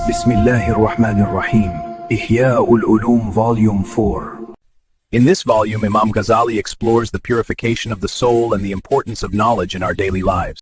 Bismillah ar-Rahman ar-Rahim. Ihya ul-Ulum Volume 4. In this volume, Imam Ghazali explores the purification of the soul and the importance of knowledge in our daily lives.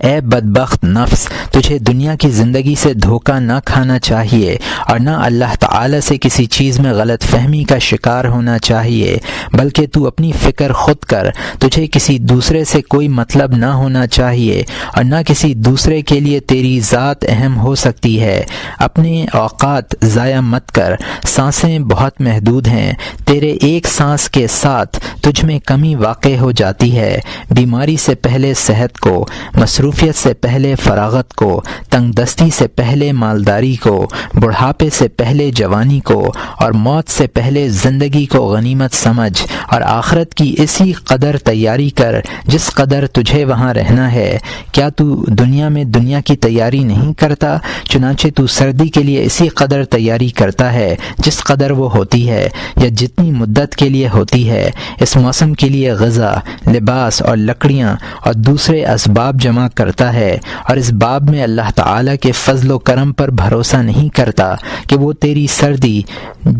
اے بدبخت نفس، تجھے دنیا کی زندگی سے دھوکہ نہ کھانا چاہیے اور نہ اللہ تعالی سے کسی چیز میں غلط فہمی کا شکار ہونا چاہیے، بلکہ تو اپنی فکر خود کر۔ تجھے کسی دوسرے سے کوئی مطلب نہ ہونا چاہیے اور نہ کسی دوسرے کے لیے تیری ذات اہم ہو سکتی ہے۔ اپنے اوقات ضائع مت کر، سانسیں بہت محدود ہیں، تیرے ایک سانس کے ساتھ تجھ میں کمی واقع ہو جاتی ہے۔ بیماری سے پہلے صحت کو، مصروفیت سے پہلے فراغت کو، تنگ دستی سے پہلے مالداری کو، بڑھاپے سے پہلے جوانی کو اور موت سے پہلے زندگی کو غنیمت سمجھ اور آخرت کی اسی قدر تیاری کر جس قدر تجھے وہاں رہنا ہے۔ کیا تو دنیا میں دنیا کی تیاری نہیں کرتا؟ چنانچہ تو سردی کے لیے اسی قدر تیاری کرتا ہے جس قدر وہ ہوتی ہے یا جتنی مدت کے لیے ہوتی ہے۔ اس موسم کے لیے غذا، لباس اور لکڑیاں اور دوسرے اسباب جمع کرتا ہے، اور اس باب میں اللہ تعالیٰ کے فضل و کرم پر بھروسہ نہیں کرتا کہ وہ تیری سردی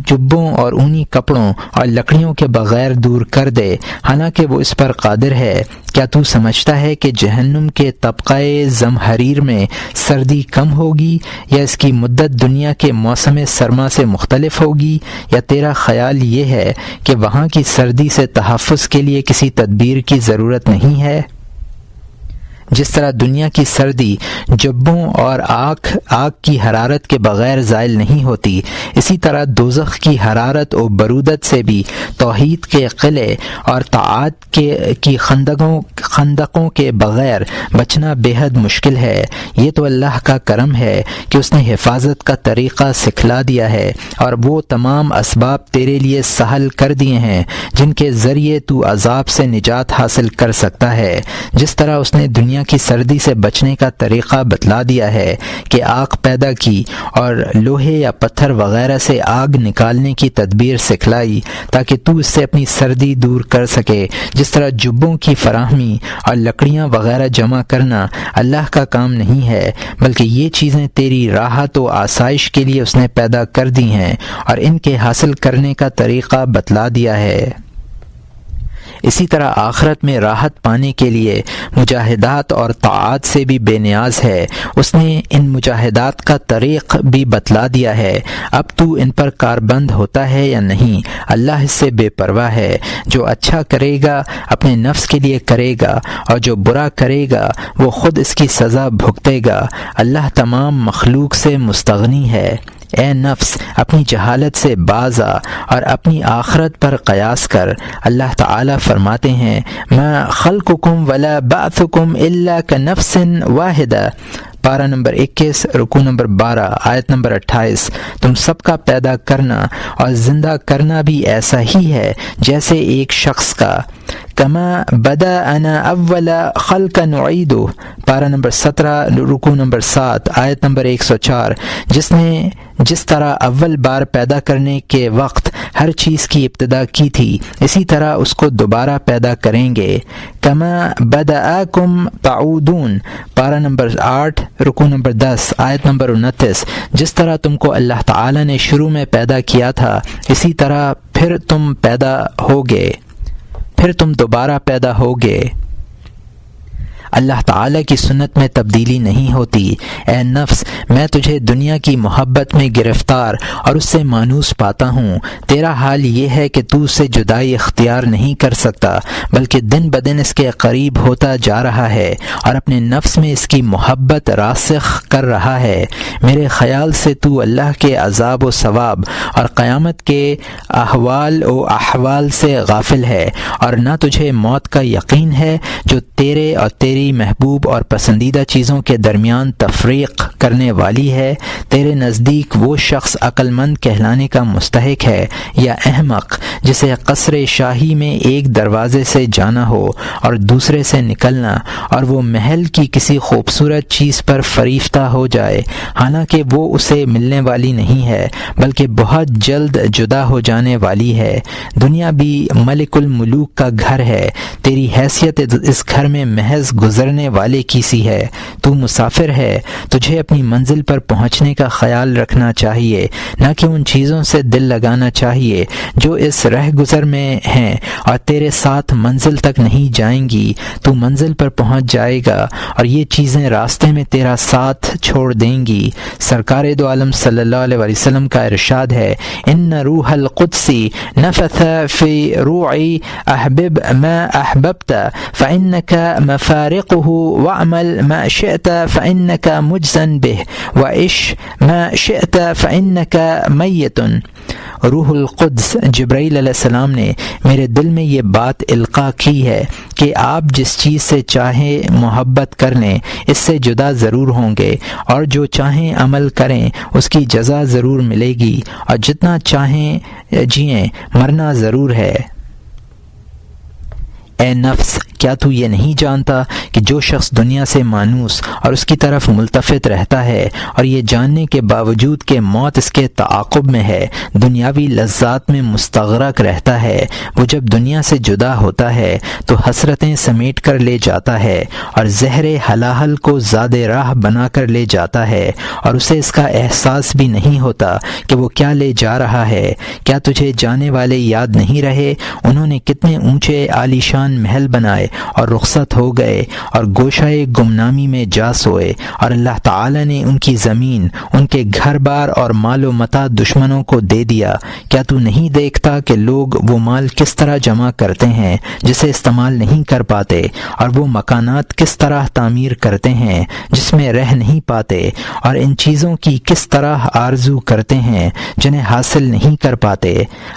جبوں اور اونی کپڑوں اور لکڑیوں کے بغیر دور کر دے، حالانکہ وہ اس پر قادر ہے۔ کیا تو سمجھتا ہے کہ جہنم کے طبقہ زمہریر میں سردی کم ہوگی یا اس کی مدت دنیا کے موسم سرما سے مختلف ہوگی، یا تیرا خیال یہ ہے کہ وہاں کی سردی سے تحفظ کے لیے کسی تدبیر کی ضرورت نہیں ہے؟ جس طرح دنیا کی سردی جبوں اور آگ کی حرارت کے بغیر زائل نہیں ہوتی، اسی طرح دوزخ کی حرارت و برودت سے بھی توحید کے قلعے اور طاعت کی خندقوں کے بغیر بچنا بے حد مشکل ہے۔ یہ تو اللہ کا کرم ہے کہ اس نے حفاظت کا طریقہ سکھلا دیا ہے اور وہ تمام اسباب تیرے لیے سہل کر دیے ہیں جن کے ذریعے تو عذاب سے نجات حاصل کر سکتا ہے۔ جس طرح اس نے دنیا کی سردی سے بچنے کا طریقہ بتلا دیا ہے کہ آگ پیدا کی اور لوہے یا پتھر وغیرہ سے آگ نکالنے کی تدبیر سکھلائی تاکہ تو اس سے اپنی سردی دور کر سکے، جس طرح جبوں کی فراہمی اور لکڑیاں وغیرہ جمع کرنا اللہ کا کام نہیں ہے، بلکہ یہ چیزیں تیری راحت و آسائش کے لیے اس نے پیدا کر دی ہیں اور ان کے حاصل کرنے کا طریقہ بتلا دیا ہے۔ اسی طرح آخرت میں راحت پانے کے لیے مجاہدات اور طاعات سے بھی بے نیاز ہے۔ اس نے ان مجاہدات کا طریق بھی بتلا دیا ہے۔ اب تو ان پر کاربند ہوتا ہے یا نہیں؟ اللہ اس سے بے پرواہ ہے۔ جو اچھا کرے گا اپنے نفس کے لیے کرے گا اور جو برا کرے گا وہ خود اس کی سزا بھگتے گا۔ اللہ تمام مخلوق سے مستغنی ہے۔ اے نفس، اپنی جہالت سے باز آ اور اپنی آخرت پر قیاس کر۔ اللہ تعالیٰ فرماتے ہیں، ما خلقکم ولا بعثکم الا کنفس واحدہ، پارہ نمبر 21 رکوع نمبر 12 آیت نمبر 28۔ تم سب کا پیدا کرنا اور زندہ کرنا بھی ایسا ہی ہے جیسے ایک شخص کا۔ کما بدأنا اول خلق نعیدہ، پارہ نمبر 17 رکوع نمبر 7 آیت نمبر 104۔ جس طرح اول بار پیدا کرنے کے وقت ہر چیز کی ابتدا کی تھی، اسی طرح اس کو دوبارہ پیدا کریں گے۔ کما بدأکم تعودون، پارہ نمبر 8 رکوع نمبر 10 آیت نمبر 29۔ جس طرح تم کو اللہ تعالی نے شروع میں پیدا کیا تھا، اسی طرح پھر تم دوبارہ پیدا ہوگے۔ اللہ تعالیٰ کی سنت میں تبدیلی نہیں ہوتی۔ اے نفس، میں تجھے دنیا کی محبت میں گرفتار اور اس سے مانوس پاتا ہوں۔ تیرا حال یہ ہے کہ تو اس سے جدائی اختیار نہیں کر سکتا، بلکہ دن بدن اس کے قریب ہوتا جا رہا ہے اور اپنے نفس میں اس کی محبت راسخ کر رہا ہے۔ میرے خیال سے تو اللہ کے عذاب و ثواب اور قیامت کے احوال و احوال سے غافل ہے، اور نہ تجھے موت کا یقین ہے جو تیرے اور تیری محبوب اور پسندیدہ چیزوں کے درمیان تفریق کرنے والی ہے۔ تیرے نزدیک وہ شخص عقل مند کہلانے کا مستحق ہے یا احمق جسے قصر شاہی میں ایک دروازے سے جانا ہو اور دوسرے سے نکلنا، اور وہ محل کی کسی خوبصورت چیز پر فریفتہ ہو جائے، حالانکہ وہ اسے ملنے والی نہیں ہے بلکہ بہت جلد جدا ہو جانے والی ہے۔ دنیا بھی ملک الملوک کا گھر ہے، تیری حیثیت اس گھر میں محض گزرنے والے کی سی ہے۔ تو مسافر ہے، تجھے اپنی منزل پر پہنچنے کا خیال رکھنا چاہیے، نہ کہ ان چیزوں سے دل لگانا چاہیے جو اس رہ گزر میں ہیں اور تیرے ساتھ منزل تک نہیں جائیں گی۔ تو منزل پر پہنچ جائے گا اور یہ چیزیں راستے میں تیرا ساتھ چھوڑ دیں گی۔ سرکار دو عالم صلی اللہ علیہ وسلم کا ارشاد ہے، ان روح القدس نفث فی روعی احبب ما احببت فإنك مفارقه واعمل ما شئت فإنك مجزن به وعش ما شئت فإنك میت۔ روح القدس جبرائیل علیہ السلام نے میرے دل میں یہ بات القاء کی ہے کہ آپ جس چیز سے چاہیں محبت کر لیں اس سے جدا ضرور ہوں گے، اور جو چاہیں عمل کریں اس کی جزا ضرور ملے گی، اور جتنا چاہیں جئیں مرنا ضرور ہے۔ اے نفس، کیا تو یہ نہیں جانتا کہ جو شخص دنیا سے مانوس اور اس کی طرف ملتفت رہتا ہے اور یہ جاننے کے باوجود کہ موت اس کے تعاقب میں ہے، دنیاوی لذات میں مستغرق رہتا ہے، وہ جب دنیا سے جدا ہوتا ہے تو حسرتیں سمیٹ کر لے جاتا ہے اور زہر حلاحل کو زاد راہ بنا کر لے جاتا ہے، اور اسے اس کا احساس بھی نہیں ہوتا کہ وہ کیا لے جا رہا ہے۔ کیا تجھے جانے والے یاد نہیں رہے؟ انہوں نے کتنے اونچے عالیشان محل بنائے اور رخصت ہو گئے اور گوشۂ گمنامی میں جا سوئے، اور اللہ تعالی نے ان کی زمین، ان کے گھر بار اور مال و متاع دشمنوں کو دے دیا۔ کیا تو نہیں دیکھتا کہ لوگ وہ مال کس طرح جمع کرتے ہیں جسے استعمال نہیں کر پاتے، اور وہ مکانات کس طرح تعمیر کرتے ہیں جس میں رہ نہیں پاتے، اور ان چیزوں کی کس طرح آرزو کرتے ہیں جنہیں حاصل نہیں کر پاتے۔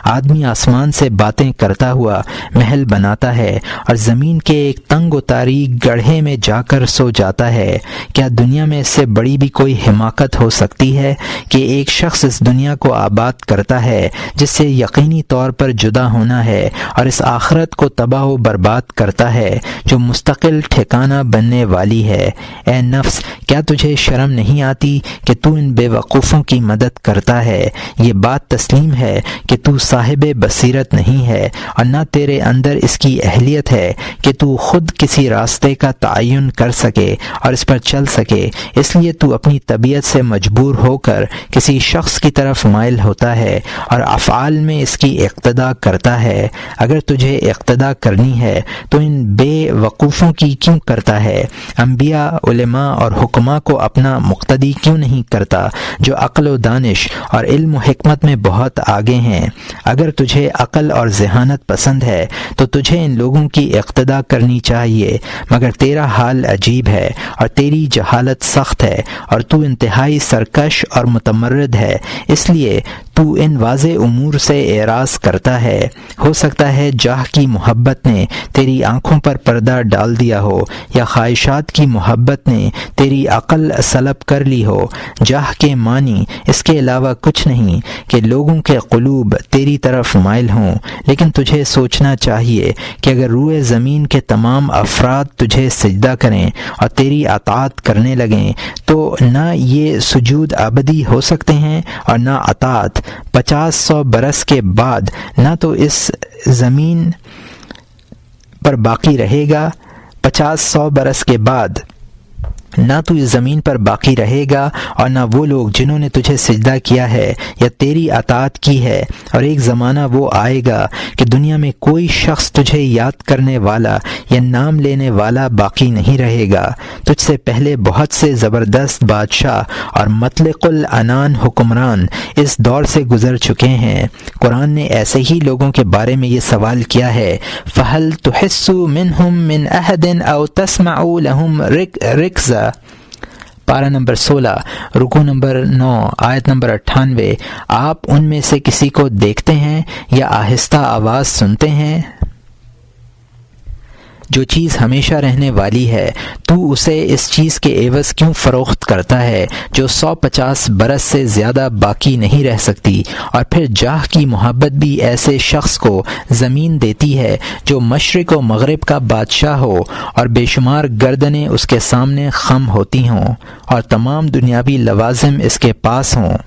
آدمی آسمان سے باتیں کرتا ہوا محل بناتا ہے اور زمین کے ایک تنگ و تاریک گڑھے میں جا کر سو جاتا ہے۔ کیا دنیا میں اس سے بڑی بھی کوئی حماقت ہو سکتی ہے کہ ایک شخص اس دنیا کو آباد کرتا ہے جس سے یقینی طور پر جدا ہونا ہے، اور اس آخرت کو تباہ و برباد کرتا ہے جو مستقل ٹھکانہ بننے والی ہے۔ اے نفس، کیا تجھے شرم نہیں آتی کہ تو ان بے وقوفوں کی مدد کرتا ہے؟ یہ بات تسلیم ہے کہ تو صاحب بصیرت نہیں ہے، اور نہ تیرے اندر اس کی اہلیت ہے کہ تو خود کسی راستے کا تعین کر سکے اور اس پر چل سکے، اس لیے تو اپنی طبیعت سے مجبور ہو کر کسی شخص کی طرف مائل ہوتا ہے اور افعال میں اس کی اقتدا کرتا ہے۔ اگر تجھے اقتدا کرنی ہے تو ان بے وقوفوں کی کیوں کرتا ہے؟ انبیاء، علماء اور حکماء کو اپنا مقتدی کیوں نہیں کرتا جو عقل و دانش اور علم و حکمت میں بہت آگے ہیں؟ اگر تجھے عقل اور ذہانت پسند ہے تو تجھے ان لوگوں کی اقتدا کرنی چاہیے، مگر تیرا حال عجیب ہے اور تیری جہالت سخت ہے اور تو انتہائی سرکش اور متمرد ہے، اس لیے تو ان واضح امور سے اعراض کرتا ہے۔ ہو سکتا ہے جاہ کی محبت نے تیری آنکھوں پر پردہ ڈال دیا ہو، یا خواہشات کی محبت نے تیری عقل سلب کر لی ہو۔ جاہ کے معنی اس کے علاوہ کچھ نہیں کہ لوگوں کے قلوب تیری طرف مائل ہوں، لیکن تجھے سوچنا چاہیے کہ اگر روئے زمین کے تمام افراد تجھے سجدہ کریں اور تیری اطاعت کرنے لگیں تو نہ یہ سجود ابدی ہو سکتے ہیں اور نہ اطاعت 50-100 برس کے بعد، نہ تو اس زمین پر باقی رہے گا 50-100 برس کے بعد، نہ تو اس زمین پر باقی رہے گا اور نہ وہ لوگ جنہوں نے تجھے سجدہ کیا ہے یا تیری اطاعت کی ہے، اور ایک زمانہ وہ آئے گا کہ دنیا میں کوئی شخص تجھے یاد کرنے والا یا نام لینے والا باقی نہیں رہے گا۔ تجھ سے پہلے بہت سے زبردست بادشاہ اور مطلق العنان حکمران اس دور سے گزر چکے ہیں۔ قرآن نے ایسے ہی لوگوں کے بارے میں یہ سوال کیا ہے، فَهَلْ تُحِسُّ مِنْهُمْ مِنْ أَحَدٍ أَوْ تَسْمَعُ لَهُمْ رِكْزًا۔ پارہ نمبر 16، رکوع نمبر 9، آیت نمبر 98۔ آپ ان میں سے کسی کو دیکھتے ہیں یا آہستہ آواز سنتے ہیں؟ جو چیز ہمیشہ رہنے والی ہے تو اسے اس چیز کے عوض کیوں فروخت کرتا ہے جو 150 برس سے زیادہ باقی نہیں رہ سکتی؟ اور پھر جاہ کی محبت بھی ایسے شخص کو زمین دیتی ہے جو مشرق و مغرب کا بادشاہ ہو اور بے شمار گردنیں اس کے سامنے خم ہوتی ہوں اور تمام دنیاوی لوازم اس کے پاس ہوں،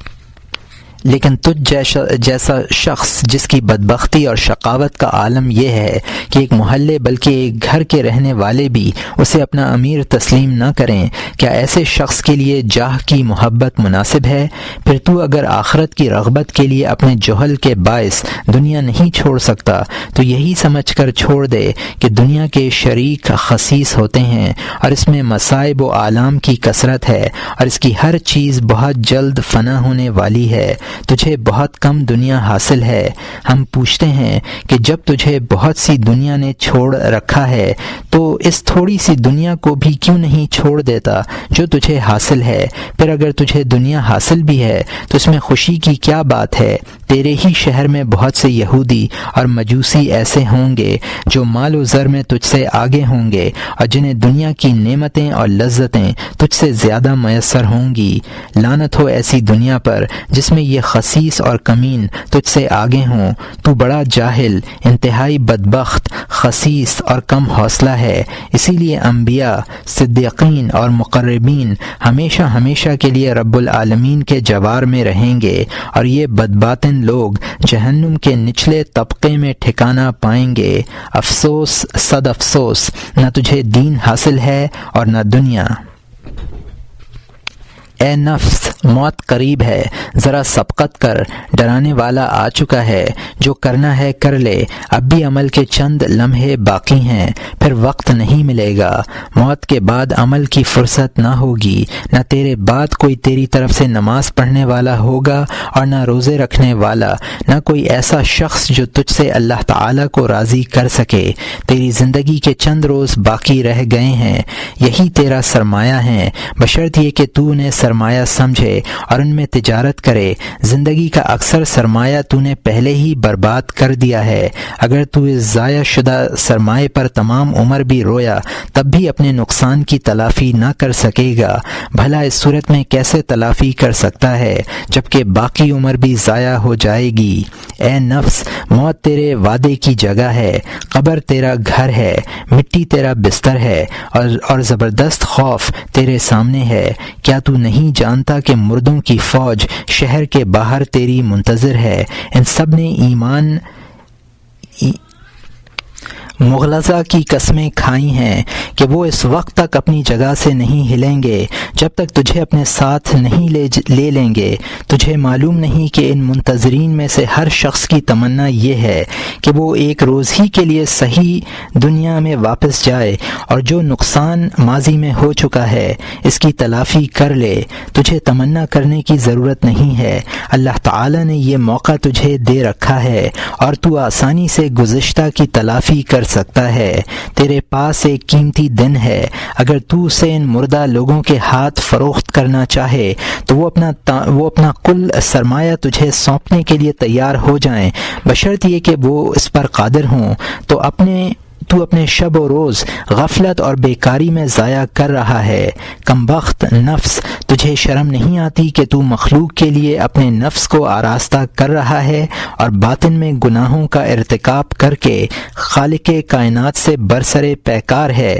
لیکن تجھ جیسا شخص جس کی بدبختی اور شقاوت کا عالم یہ ہے کہ ایک محلے بلکہ ایک گھر کے رہنے والے بھی اسے اپنا امیر تسلیم نہ کریں، کیا ایسے شخص کے لیے جاہ کی محبت مناسب ہے؟ پھر تو اگر آخرت کی رغبت کے لیے اپنے جہل کے باعث دنیا نہیں چھوڑ سکتا تو یہی سمجھ کر چھوڑ دے کہ دنیا کے شریک خسیس ہوتے ہیں اور اس میں مصائب و آلام کی کثرت ہے اور اس کی ہر چیز بہت جلد فنا ہونے والی ہے۔ تجھے بہت کم دنیا حاصل ہے۔ ہم پوچھتے ہیں کہ جب تجھے بہت سی دنیا نے چھوڑ رکھا ہے تو اس تھوڑی سی دنیا کو بھی کیوں نہیں چھوڑ دیتا جو تجھے حاصل ہے؟ پھر اگر تجھے دنیا حاصل بھی ہے تو اس میں خوشی کی کیا بات ہے؟ تیرے ہی شہر میں بہت سے یہودی اور مجوسی ایسے ہوں گے جو مال و زر میں تجھ سے آگے ہوں گے اور جنہیں دنیا کی نعمتیں اور لذتیں تجھ سے زیادہ میسر ہوں گی۔ لعنت ہو ایسی دنیا پر جس میں یہ خسیس اور کمین تجھ سے آگے ہوں۔ تو بڑا جاہل، انتہائی بدبخت، خسیس اور کم حوصلہ ہے۔ اسی لیے انبیاء، صدیقین اور مقربین ہمیشہ ہمیشہ کے لیے رب العالمین کے جوار میں رہیں گے اور یہ بدباطن لوگ جہنم کے نچلے طبقے میں ٹھکانہ پائیں گے۔ افسوس، صد افسوس، نہ تجھے دین حاصل ہے اور نہ دنیا۔ اے نفس، موت قریب ہے، ذرا سبقت کر، ڈرانے والا آ چکا ہے، جو کرنا ہے کر لے، اب بھی عمل کے چند لمحے باقی ہیں، پھر وقت نہیں ملے گا۔ موت کے بعد عمل کی فرصت نہ ہوگی، نہ تیرے بعد کوئی تیری طرف سے نماز پڑھنے والا ہوگا اور نہ روزے رکھنے والا، نہ کوئی ایسا شخص جو تجھ سے اللہ تعالیٰ کو راضی کر سکے۔ تیری زندگی کے چند روز باقی رہ گئے ہیں، یہی تیرا سرمایہ ہے، بشرط یہ کہ تو نے سرمایہ سمجھے اور ان میں تجارت کرے۔ زندگی کا اکثر سرمایہ تو نے پہلے ہی برباد کر دیا ہے۔ اگر تو اس ضائع شدہ سرمایہ پر تمام عمر بھی رویا تب بھی اپنے نقصان کی تلافی نہ کر سکے گا۔ بھلا اس صورت میں کیسے تلافی کر سکتا ہے جبکہ باقی عمر بھی ضائع ہو جائے گی؟ اے نفس، موت تیرے وعدے کی جگہ ہے، قبر تیرا گھر ہے، مٹی تیرا بستر ہے اور زبردست خوف تیرے سامنے ہے۔ کیا تو نہیں جانتا کہ مردوں کی فوج شہر کے باہر تیری منتظر ہے؟ ان سب نے ایمان مغلظہ کی قسمیں کھائی ہیں کہ وہ اس وقت تک اپنی جگہ سے نہیں ہلیں گے جب تک تجھے اپنے ساتھ نہیں لے لیں گے۔ تجھے معلوم نہیں کہ ان منتظرین میں سے ہر شخص کی تمنا یہ ہے کہ وہ ایک روز ہی کے لیے صحیح دنیا میں واپس جائے اور جو نقصان ماضی میں ہو چکا ہے اس کی تلافی کر لے۔ تجھے تمنا کرنے کی ضرورت نہیں ہے، اللہ تعالیٰ نے یہ موقع تجھے دے رکھا ہے اور تو آسانی سے گزشتہ کی تلافی کر سکتا ہے۔ تیرے پاس ایک قیمتی دن ہے، اگر تو اسے ان مردہ لوگوں کے ہاتھ فروخت کرنا چاہے تو وہ اپنا کل سرمایہ تجھے سونپنے کے لیے تیار ہو جائیں، بشرط یہ کہ وہ اس پر قادر ہوں۔ تو اپنے شب و روز غفلت اور بیکاری میں ضائع کر رہا ہے۔ کمبخت نفس، تجھے شرم نہیں آتی کہ تو مخلوق کے لیے اپنے نفس کو آراستہ کر رہا ہے اور باطن میں گناہوں کا ارتکاب کر کے خالق کائنات سے برسرے پیکار ہے؟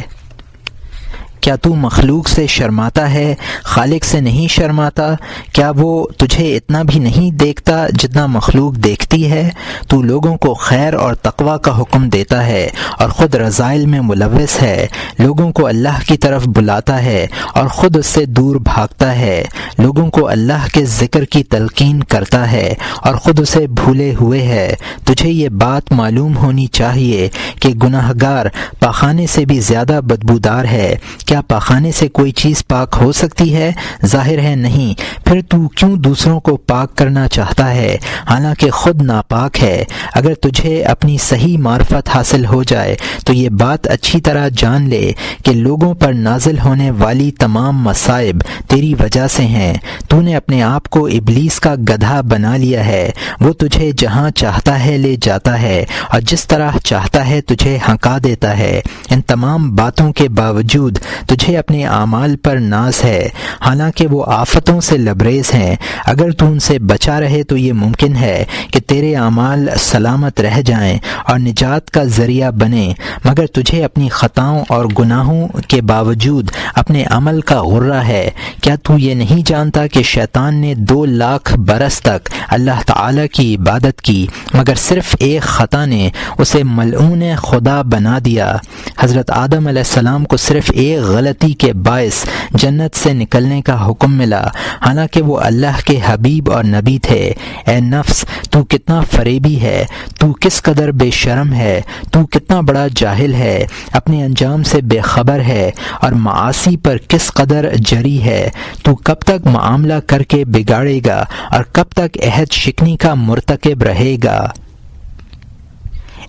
کیا تو مخلوق سے شرماتا ہے، خالق سے نہیں شرماتا؟ کیا وہ تجھے اتنا بھی نہیں دیکھتا جتنا مخلوق دیکھتی ہے؟ تو لوگوں کو خیر اور تقوی کا حکم دیتا ہے اور خود رذائل میں ملوث ہے، لوگوں کو اللہ کی طرف بلاتا ہے اور خود اس سے دور بھاگتا ہے، لوگوں کو اللہ کے ذکر کی تلقین کرتا ہے اور خود اسے بھولے ہوئے ہے۔ تجھے یہ بات معلوم ہونی چاہیے کہ گناہگار پاخانے سے بھی زیادہ بدبودار ہے۔ کیا پاخانے سے کوئی چیز پاک ہو سکتی ہے؟ ظاہر ہے نہیں۔ پھر تو کیوں دوسروں کو پاک کرنا چاہتا ہے حالانکہ خود ناپاک ہے؟ اگر تجھے اپنی صحیح معرفت حاصل ہو جائے تو یہ بات اچھی طرح جان لے کہ لوگوں پر نازل ہونے والی تمام مصائب تیری وجہ سے ہیں۔ تو نے اپنے آپ کو ابلیس کا گدھا بنا لیا ہے، وہ تجھے جہاں چاہتا ہے لے جاتا ہے اور جس طرح چاہتا ہے تجھے ہنکا دیتا ہے۔ ان تمام باتوں کے باوجود تجھے اپنے اعمال پر ناز ہے، حالانکہ وہ آفتوں سے لبریز ہیں۔ اگر تو ان سے بچا رہے تو یہ ممکن ہے کہ تیرے اعمال سلامت رہ جائیں اور نجات کا ذریعہ بنیں، مگر تجھے اپنی خطاؤں اور گناہوں کے باوجود اپنے عمل کا غرہ ہے۔ کیا تو یہ نہیں جانتا کہ شیطان نے 2 لاکھ برس تک اللہ تعالی کی عبادت کی، مگر صرف ایک خطا نے اسے ملعون خدا بنا دیا؟ حضرت آدم علیہ السلام کو صرف ایک غلطی کے باعث جنت سے نکلنے کا حکم ملا، حالانکہ وہ اللہ کے حبیب اور نبی تھے۔ اے نفس، تو کتنا فریبی ہے، تو کس قدر بے شرم ہے، تو کتنا بڑا جاہل ہے، اپنے انجام سے بے خبر ہے اور معاصی پر کس قدر جری ہے۔ تو کب تک معاملہ کر کے بگاڑے گا اور کب تک عہد شکنی کا مرتکب رہے گا؟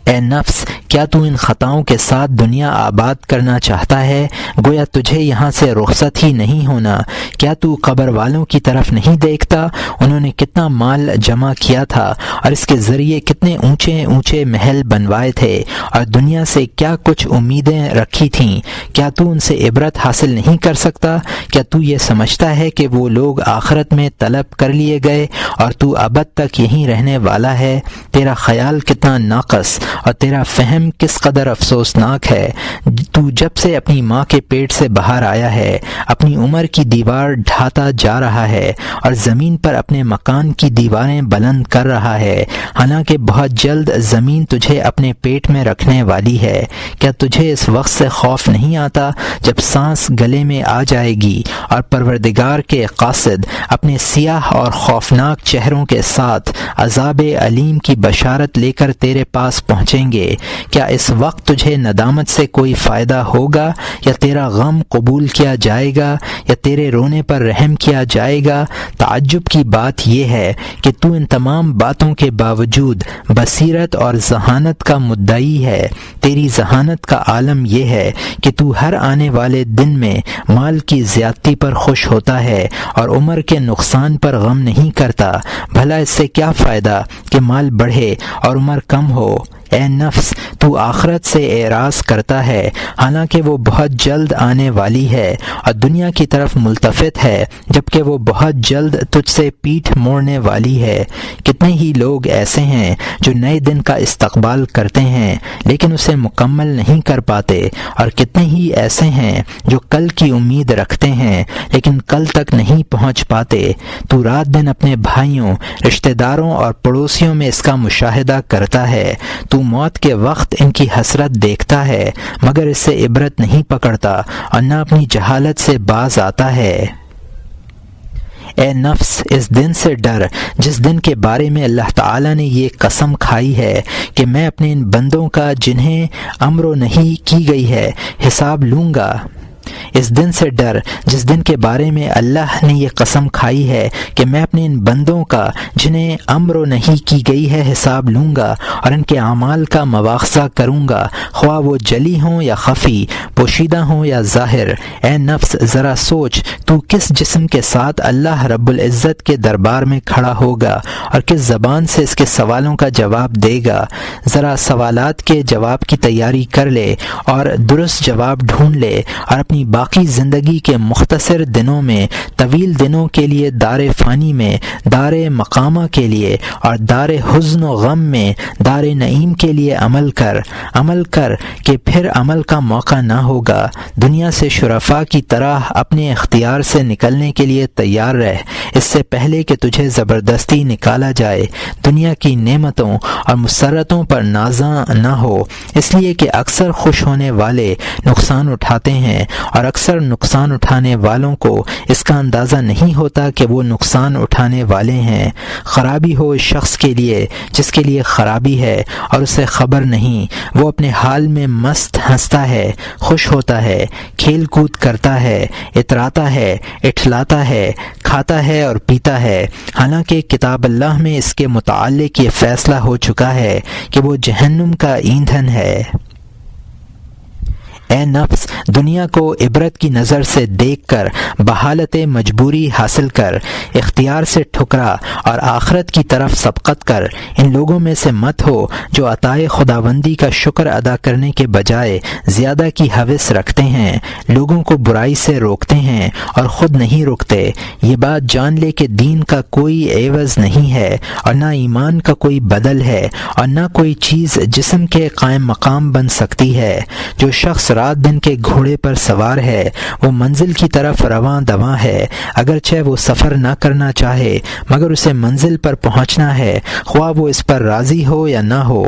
اے نفس، کیا تو ان خطاؤں کے ساتھ دنیا آباد کرنا چاہتا ہے؟ گویا تجھے یہاں سے رخصت ہی نہیں ہونا۔ کیا تو قبر والوں کی طرف نہیں دیکھتا؟ انہوں نے کتنا مال جمع کیا تھا اور اس کے ذریعے کتنے اونچے اونچے محل بنوائے تھے اور دنیا سے کیا کچھ امیدیں رکھی تھیں۔ کیا تو ان سے عبرت حاصل نہیں کر سکتا؟ کیا تو یہ سمجھتا ہے کہ وہ لوگ آخرت میں طلب کر لیے گئے اور تو ابد تک یہیں رہنے والا ہے؟ تیرا خیال کتنا ناقص اور تیرا فہم کس قدر افسوسناک ہے۔ تو جب سے اپنی ماں کے پیٹ سے باہر آیا ہے، اپنی عمر کی دیوار ڈھاتا جا رہا ہے اور زمین پر اپنے مکان کی دیواریں بلند کر رہا ہے، حالانکہ بہت جلد زمین تجھے اپنے پیٹ میں رکھنے والی ہے۔ کیا تجھے اس وقت سے خوف نہیں آتا جب سانس گلے میں آ جائے گی اور پروردگار کے قاصد اپنے سیاہ اور خوفناک چہروں کے ساتھ عذاب علیم کی بشارت لے کر تیرے پاس پہنچیں گے؟ کیا اس وقت تجھے ندامت سے کوئی فائدہ ہوگا، یا تیرا غم قبول کیا جائے گا، یا تیرے رونے پر رحم کیا جائے گا؟ تعجب کی بات یہ ہے کہ تو ان تمام باتوں کے باوجود بصیرت اور ذہانت کا مدعی ہے۔ تیری ذہانت کا عالم یہ ہے کہ تو ہر آنے والے دن میں مال کی زیادتی پر خوش ہوتا ہے اور عمر کے نقصان پر غم نہیں کرتا۔ بھلا اس سے کیا فائدہ کہ مال بڑھے اور عمر کم ہو؟ اے نفس، تو آخرت سے اعراض کرتا ہے، حالانکہ وہ بہت جلد آنے والی ہے اور دنیا کی طرف ملتفت ہے، جبکہ وہ بہت جلد تجھ سے پیٹھ موڑنے والی ہے۔ کتنے ہی لوگ ایسے ہیں جو نئے دن کا استقبال کرتے ہیں لیکن اسے مکمل نہیں کر پاتے، اور کتنے ہی ایسے ہیں جو کل کی امید رکھتے ہیں لیکن کل تک نہیں پہنچ پاتے۔ تو رات دن اپنے بھائیوں، رشتہ داروں اور پڑوسیوں میں اس کا مشاہدہ کرتا ہے۔ تو موت کے وقت ان کی حسرت دیکھتا ہے مگر اس سے عبرت نہیں پکڑتا اور نہ اپنی جہالت سے باز آتا ہے۔ اے نفس، اس دن سے ڈر جس دن کے بارے میں اللہ تعالیٰ نے یہ قسم کھائی ہے کہ میں اپنے ان بندوں کا جنہیں امر نہیں کی گئی ہے حساب لوں گا۔ اس دن سے ڈر جس دن کے بارے میں اللہ نے یہ قسم کھائی ہے کہ میں اپنے ان بندوں کا جنہیں امر نہیں کی گئی ہے حساب لوں گا اور ان کے اعمال کا مواخذہ کروں گا، خواہ وہ جلی ہوں یا خفی، پوشیدہ ہوں یا ظاہر۔ اے نفس، ذرا سوچ تو کس جسم کے ساتھ اللہ رب العزت کے دربار میں کھڑا ہوگا اور کس زبان سے اس کے سوالوں کا جواب دے گا۔ ذرا سوالات کے جواب کی تیاری کر لے اور درست جواب ڈھونڈ لے، اور اپنی باقی زندگی کے مختصر دنوں میں طویل دنوں کے لیے دار فانی میں دار مقامہ کے لیے اور دار حزن و غم میں دار نعیم کے لیے عمل کر کہ پھر عمل کا موقع نہ ہوگا۔ دنیا سے شرفاء کی طرح اپنے اختیار سے نکلنے کے لیے تیار رہ، اس سے پہلے کہ تجھے زبردستی نکالا جائے۔ دنیا کی نعمتوں اور مسرتوں پر نازاں نہ ہو، اس لیے کہ اکثر خوش ہونے والے نقصان اٹھاتے ہیں اور اکثر نقصان اٹھانے والوں کو اس کا اندازہ نہیں ہوتا کہ وہ نقصان اٹھانے والے ہیں۔ خرابی ہو اس شخص کے لیے جس کے لیے خرابی ہے اور اسے خبر نہیں۔ وہ اپنے حال میں مست ہنستا ہے، خوش ہوتا ہے، کھیل کود کرتا ہے، اتراتا ہے، اٹھلاتا ہے، کھاتا ہے اور پیتا ہے، حالانکہ کتاب اللہ میں اس کے متعلق یہ فیصلہ ہو چکا ہے کہ وہ جہنم کا ایندھن ہے۔ اے نفس دنیا کو عبرت کی نظر سے دیکھ کر بحالت مجبوری حاصل کر، اختیار سے ٹھکرا اور آخرت کی طرف سبقت کر۔ ان لوگوں میں سے مت ہو جو عطائے خداوندی کا شکر ادا کرنے کے بجائے زیادہ کی ہوس رکھتے ہیں، لوگوں کو برائی سے روکتے ہیں اور خود نہیں رکتے۔ یہ بات جان لے کہ دین کا کوئی عوض نہیں ہے اور نہ ایمان کا کوئی بدل ہے اور نہ کوئی چیز جسم کے قائم مقام بن سکتی ہے۔ جو شخص رات دن کے گھوڑے پر سوار ہے وہ منزل کی طرف رواں دواں ہے، اگرچہ وہ سفر نہ کرنا چاہے مگر اسے منزل پر پہنچنا ہے، خواہ وہ اس پر راضی ہو یا نہ ہو۔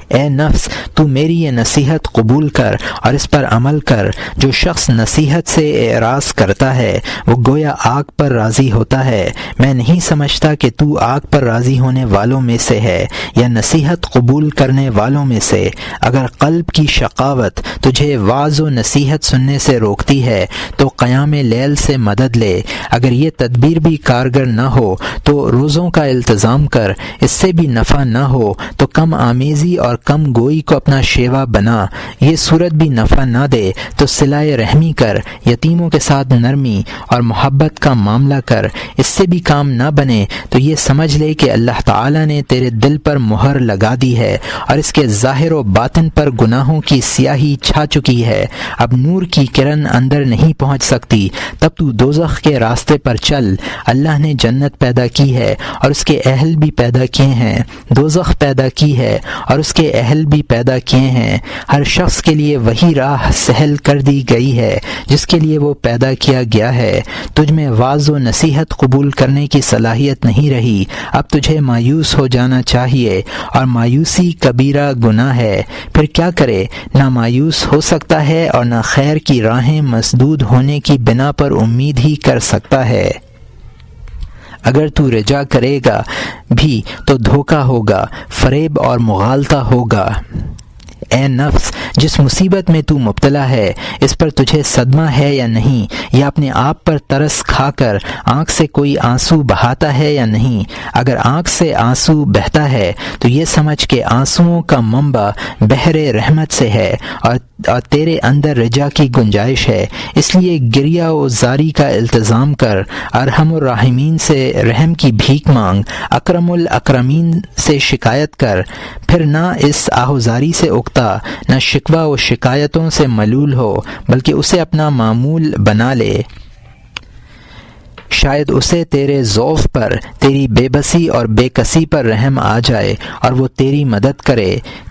اے نفس تو میری یہ نصیحت قبول کر اور اس پر عمل کر۔ جو شخص نصیحت سے اعراض کرتا ہے وہ گویا آگ پر راضی ہوتا ہے۔ میں نہیں سمجھتا کہ تو آگ پر راضی ہونے والوں میں سے ہے یا نصیحت قبول کرنے والوں میں سے۔ اگر قلب کی شقاوت تجھے وعظ و نصیحت سننے سے روکتی ہے تو قیام لیل سے مدد لے۔ اگر یہ تدبیر بھی کارگر نہ ہو تو روزوں کا التزام کر۔ اس سے بھی نفع نہ ہو تو کم آمیزی اور کم گوئی کو اپنا شیوا بنا۔ یہ صورت بھی نفع نہ دے تو صلہ رحمی کر، یتیموں کے ساتھ نرمی اور محبت کا معاملہ کر۔ اس سے بھی کام نہ بنے تو یہ سمجھ لے کہ اللہ تعالی نے تیرے دل پر مہر لگا دی ہے اور اس کے ظاہر و باطن پر گناہوں کی سیاہی چھا چکی ہے۔ اب نور کی کرن اندر نہیں پہنچ سکتی، تب تو دوزخ کے راستے پر چل۔ اللہ نے جنت پیدا کی ہے اور اس کے اہل بھی پیدا کیے ہیں، دوزخ پیدا کی ہے اور اس کے اہل بھی پیدا کیے ہیں۔ ہر شخص کے لیے وہی راہ سہل کر دی گئی ہے جس کے لیے وہ پیدا کیا گیا ہے۔ تجھ میں وعظ و نصیحت قبول کرنے کی صلاحیت نہیں رہی، اب تجھے مایوس ہو جانا چاہیے، اور مایوسی کبیرہ گناہ ہے۔ پھر کیا کرے؟ نہ مایوس ہو سکتا ہے اور نہ خیر کی راہیں مسدود ہونے کی بنا پر امید ہی کر سکتا ہے۔ اگر تو رجا کرے گا بھی تو دھوکہ ہوگا، فریب اور مغالطہ ہوگا۔ اے نفس جس مصیبت میں تو مبتلا ہے اس پر تجھے صدمہ ہے یا نہیں، یا اپنے آپ پر ترس کھا کر آنکھ سے کوئی آنسو بہاتا ہے یا نہیں۔ اگر آنکھ سے آنسو بہتا ہے تو یہ سمجھ کہ آنسوؤں کا منبع بحر رحمت سے ہے اور تیرے اندر رجا کی گنجائش ہے۔ اس لیے گریہ و زاری کا التزام کر، ارحم الراحمین سے رحم کی بھیک مانگ، اکرم الاکرمین سے شکایت کر۔ پھر نہ اس آہوزاری سے اکتا، نہ شکوہ و شکایتوں سے ملول ہو، بلکہ اسے اپنا معمول بنا لے۔ شاید اسے تیرے ضعف پر، تیری بے بسی اور بے کسی پر رحم آ جائے اور وہ تیری مدد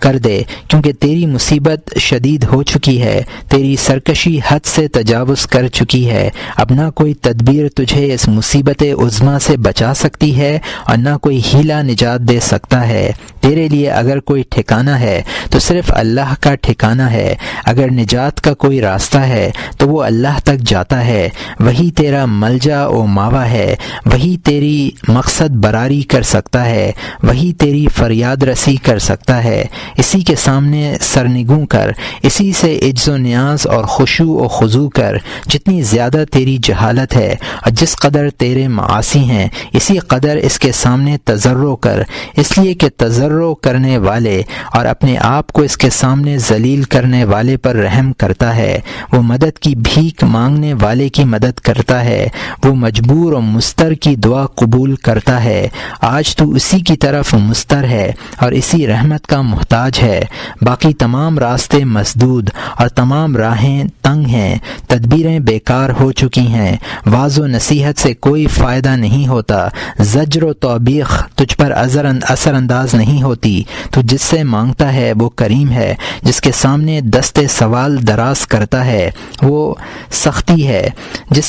کر دے، کیونکہ تیری مصیبت شدید ہو چکی ہے، تیری سرکشی حد سے تجاوز کر چکی ہے۔ اب نہ کوئی تدبیر تجھے اس مصیبت عظمیٰ سے بچا سکتی ہے اور نہ کوئی ہیلا نجات دے سکتا ہے۔ تیرے لیے اگر کوئی ٹھکانہ ہے تو صرف اللہ کا ٹھکانہ ہے۔ اگر نجات کا کوئی راستہ ہے تو وہ اللہ تک جاتا ہے، وہی تیرا ملجا و ماوا ہے، وہی تیری مقصد براری کر سکتا ہے، وہی تیری فریاد رسی کر سکتا ہے۔ اسی کے سامنے سرنگوں کر، اسی سے عجز و نیاز اور خشوع و خضوع کر۔ جتنی زیادہ تیری جہالت ہے اور جس قدر تیرے معاصی ہیں اسی قدر اس کے سامنے تضرع کر، اس لیے کہ تضرع کرنے والے اور اپنے آپ کو اس کے سامنے ذلیل کرنے والے پر رحم کرتا ہے۔ وہ مدد کی بھیک مانگنے والے کی مدد کرتا ہے، وہ مجبور و مستر کی دعا قبول کرتا ہے۔ آج تو اسی کی طرف مستر ہے اور اسی رحمت کا محتاج ہے۔ باقی تمام راستے مسدود اور تمام راہیں تنگ ہیں، تدبیریں بیکار ہو چکی ہیں، وعظ و نصیحت سے کوئی فائدہ نہیں ہوتا، زجر و توبیخ تجھ پر اثر انداز نہیں ہوتی۔ تو جس سے مانگتا ہے وہ کریم ہے، جس کے سامنے دست سوال دراز کرتا ہے وہ سخی ہے، جس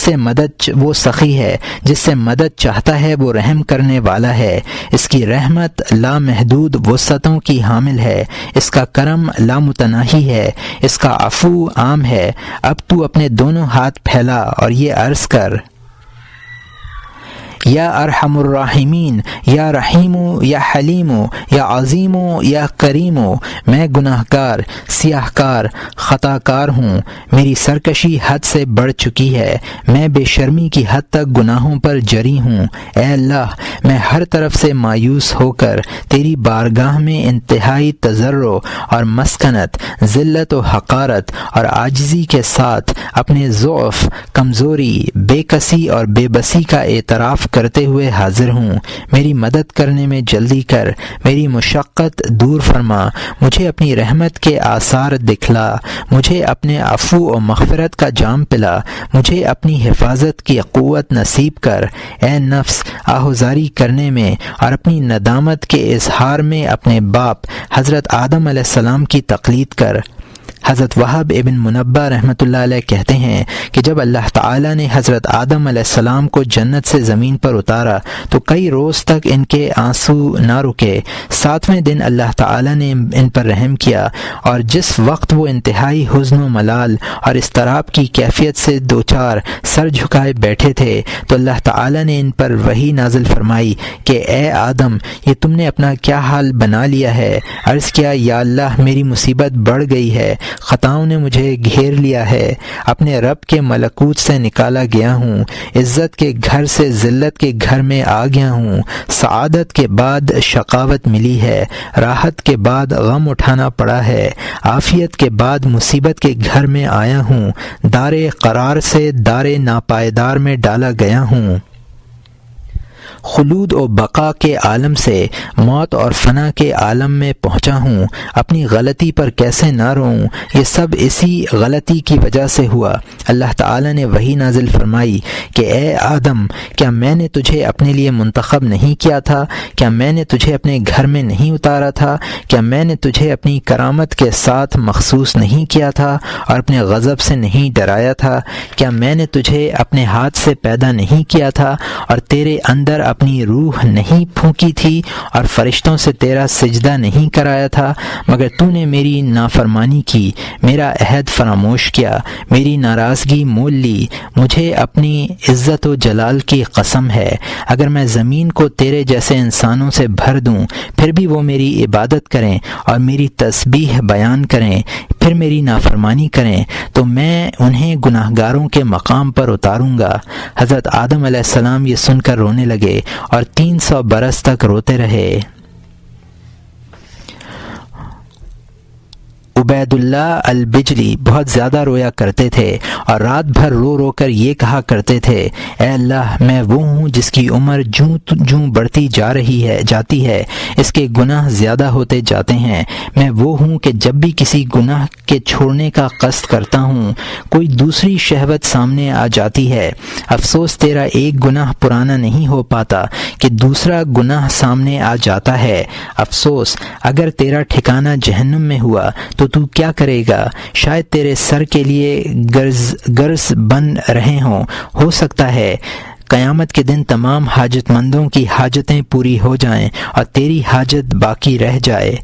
سے مدد چاہتا ہے وہ رحم کرنے والا ہے۔ اس کی رحمت لامحدود وسعتوں کی حامل ہے، اس کا کرم لامتناہی ہے، اس کا عفو عام ہے۔ اب تو اپنے دونوں ہاتھ پھیلا اور یہ عرض کر، یا ارحم الراحمین، یا رحیم، یا حلیم، یا عظیم، یا کریم، میں گناہ گار، سیاہ کار، خطا کار ہوں، میری سرکشی حد سے بڑھ چکی ہے، میں بے شرمی کی حد تک گناہوں پر جری ہوں۔ اے اللہ، میں ہر طرف سے مایوس ہو کر تیری بارگاہ میں انتہائی تضرع اور مسکنت، ذلت و حقارت اور عاجزی کے ساتھ اپنے ضعف، کمزوری، بے کسی اور بے بسی کا اعتراف کرتے ہوئے حاضر ہوں۔ میری مدد کرنے میں جلدی کر، میری مشقت دور فرما، مجھے اپنی رحمت کے آثار دکھلا، مجھے اپنے عفو و مغفرت کا جام پلا، مجھے اپنی حفاظت کی قوت نصیب کر۔ اے نفس، آہوزاری کرنے میں اور اپنی ندامت کے اظہار میں اپنے باپ حضرت آدم علیہ السلام کی تقلید کر۔ حضرت وہب ابن منبہ رحمۃ اللہ علیہ کہتے ہیں کہ جب اللہ تعالیٰ نے حضرت آدم علیہ السلام کو جنت سے زمین پر اتارا تو کئی روز تک ان کے آنسو نہ رکے۔ 7ویں دن اللہ تعالیٰ نے ان پر رحم کیا، اور جس وقت وہ انتہائی حزن و ملال اور اضطراب کی کیفیت سے دوچار سر جھکائے بیٹھے تھے تو اللہ تعالیٰ نے ان پر وحی نازل فرمائی کہ اے آدم، یہ تم نے اپنا کیا حال بنا لیا ہے؟ عرض کیا، یا اللہ، میری مصیبت بڑھ گئی ہے، خطاؤں نے مجھے گھیر لیا ہے، اپنے رب کے ملکوت سے نکالا گیا ہوں، عزت کے گھر سے ذلت کے گھر میں آ گیا ہوں، سعادت کے بعد شقاوت ملی ہے، راحت کے بعد غم اٹھانا پڑا ہے، عافیت کے بعد مصیبت کے گھر میں آیا ہوں، دار قرار سے دار ناپائیدار میں ڈالا گیا ہوں، خلود و بقا کے عالم سے موت اور فنا کے عالم میں پہنچا ہوں، اپنی غلطی پر کیسے نہ روؤں، یہ سب اسی غلطی کی وجہ سے ہوا۔ اللہ تعالیٰ نے وحی نازل فرمائی کہ اے آدم، کیا میں نے تجھے اپنے لیے منتخب نہیں کیا تھا؟ کیا میں نے تجھے اپنے گھر میں نہیں اتارا تھا؟ کیا میں نے تجھے اپنی کرامت کے ساتھ مخصوص نہیں کیا تھا اور اپنے غضب سے نہیں ڈرایا تھا؟ کیا میں نے تجھے اپنے ہاتھ سے پیدا نہیں کیا تھا اور تیرے اندر اپنی روح نہیں پھونکی تھی اور فرشتوں سے تیرا سجدہ نہیں کرایا تھا؟ مگر تو نے میری نافرمانی کی، میرا عہد فراموش کیا، میری ناراضگی مول لی۔ مجھے اپنی عزت و جلال کی قسم ہے، اگر میں زمین کو تیرے جیسے انسانوں سے بھر دوں پھر بھی وہ میری عبادت کریں اور میری تسبیح بیان کریں، پھر میری نافرمانی کریں تو میں انہیں گناہ گاروں کے مقام پر اتاروں گا۔ حضرت آدم علیہ السلام یہ سن کر رونے لگے اور 300 برس تک روتے رہے۔ عبید اللہ البجلی بہت زیادہ رویا کرتے تھے اور رات بھر رو رو کر یہ کہا کرتے تھے، اے اللہ، میں وہ ہوں جس کی عمر جوں بڑھتی جاتی ہے اس کے گناہ زیادہ ہوتے جاتے ہیں۔ میں وہ ہوں کہ جب بھی کسی گناہ کے چھوڑنے کا قصد کرتا ہوں کوئی دوسری شہوت سامنے آ جاتی ہے۔ افسوس تیرا ایک گناہ پرانا نہیں ہو پاتا کہ دوسرا گناہ سامنے آ جاتا ہے۔ افسوس اگر تیرا ٹھکانہ جہنم میں ہوا تو کیا کرے گا؟ شاید تیرے سر کے لیے گرز بن رہے ہوں، ہو سکتا ہے قیامت کے دن تمام حاجت مندوں کی حاجتیں پوری ہو جائیں اور تیری حاجت باقی رہ جائے۔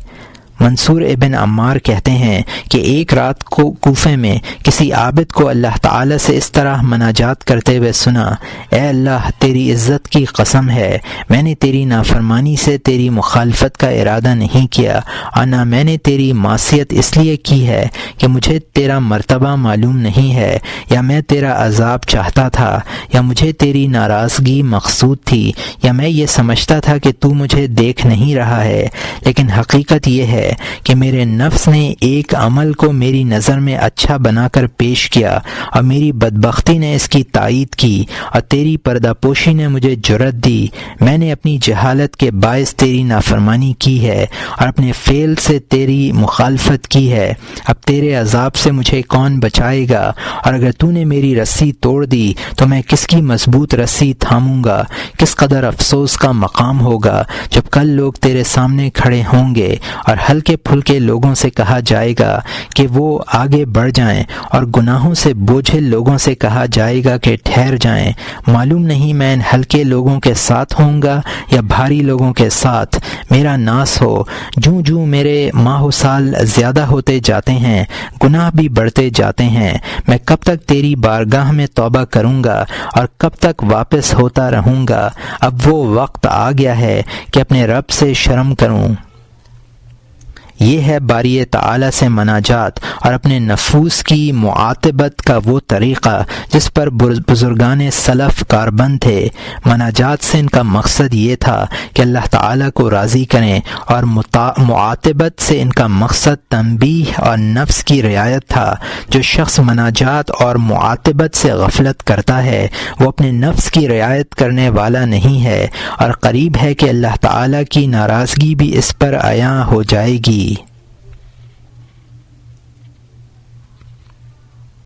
منصور ابن عمار کہتے ہیں کہ ایک رات کو کوفے میں کسی عابد کو اللہ تعالیٰ سے اس طرح مناجات کرتے ہوئے سنا، اے اللہ، تیری عزت کی قسم ہے، میں نے تیری نافرمانی سے تیری مخالفت کا ارادہ نہیں کیا اور نہ میں نے تیری معصیت اس لیے کی ہے کہ مجھے تیرا مرتبہ معلوم نہیں ہے یا میں تیرا عذاب چاہتا تھا یا مجھے تیری ناراضگی مقصود تھی یا میں یہ سمجھتا تھا کہ تو مجھے دیکھ نہیں رہا ہے، لیکن حقیقت یہ ہے کہ میرے نفس نے ایک عمل کو میری نظر میں اچھا بنا کر پیش کیا اور میری بدبختی نے اس کی تائید کی اور تیری پردہ پوشی نے مجھے جرأت دی۔ میں نے اپنی جہالت کے باعث تیری نافرمانی کی ہے اور اپنے فعل سے تیری مخالفت کی ہے۔ اب تیرے عذاب سے مجھے کون بچائے گا؟ اور اگر تو نے میری رسی توڑ دی تو میں کس کی مضبوط رسی تھاموں گا؟ کس قدر افسوس کا مقام ہوگا جب کل لوگ تیرے سامنے کھڑے ہوں گے اور ہلکے پھلکے لوگوں سے کہا جائے گا کہ وہ آگے بڑھ جائیں، اور گناہوں سے بوجھل لوگوں سے کہا جائے گا کہ ٹھہر جائیں۔ معلوم نہیں میں ان ہلکے لوگوں کے ساتھ ہوں گا یا بھاری لوگوں کے ساتھ۔ میرا ناس ہو، جوں جوں میرے ماہ و سال زیادہ ہوتے جاتے ہیں، گناہ بھی بڑھتے جاتے ہیں۔ میں کب تک تیری بارگاہ میں توبہ کروں گا اور کب تک واپس ہوتا رہوں گا؟ اب وہ وقت آ گیا ہے کہ اپنے رب سے شرم کروں۔ یہ ہے باری تعالی سے مناجات اور اپنے نفوس کی معاتبت کا وہ طریقہ جس پر بزرگان سلف کاربند تھے۔ مناجات سے ان کا مقصد یہ تھا کہ اللہ تعالیٰ کو راضی کریں، اور معاتبت سے ان کا مقصد تنبیہ اور نفس کی رعایت تھا۔ جو شخص مناجات اور معاتبت سے غفلت کرتا ہے وہ اپنے نفس کی رعایت کرنے والا نہیں ہے، اور قریب ہے کہ اللہ تعالیٰ کی ناراضگی بھی اس پر عیاں ہو جائے گی۔